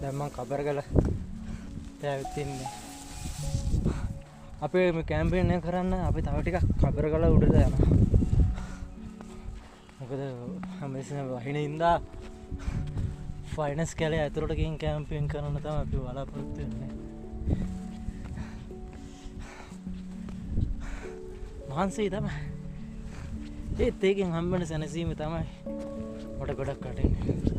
දැන් මම කබරගල පැවිත් ඉන්නේ. අපේ මේ කැම්පේන් එක කරන්න අපි තව ටිකක් කබරගල උඩට යනවා. මොකද හැමතිස්සෙම වහින ඉඳා ෆයිනස් කැලේ ඇතුළට ගිහින් කැම්පේන් කරන්න තමයි අපි බලාපොරොත්තු වෙන්නේ. මහන්සියි තමයි. ඒත් ඒකෙන් හම්බෙන සැනසීම තමයි මට ගොඩක් වටින්නේ.